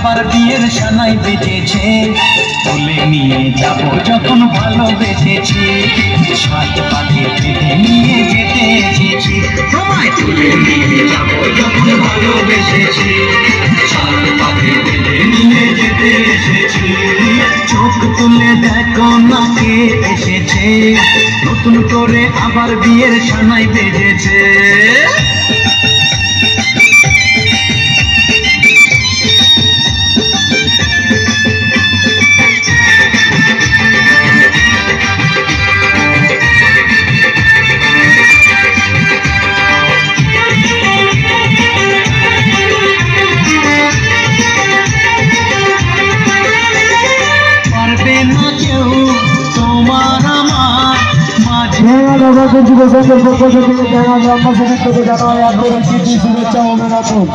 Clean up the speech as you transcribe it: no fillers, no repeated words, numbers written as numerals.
আবার বিয়ের সানাই বেজেছে, তুলে নিয়ে যাব যখন ভালোবেসেছি, সাত পাকে বেঁধে নিয়ে যেতে এসেছি, তোমায় তুলে নিয়ে যাব যখন ভালোবেসেছি, সাত পাকে বেঁধে নিয়ে যেতে এসেছি। চোখ তুলে দেখো না কে এসেছে, নতুন করে আবার বিয়ের সানাই বেজেছে। যুব সংঘের পক্ষ থেকে জানাই শুভেচ্ছা অভিনন্দন।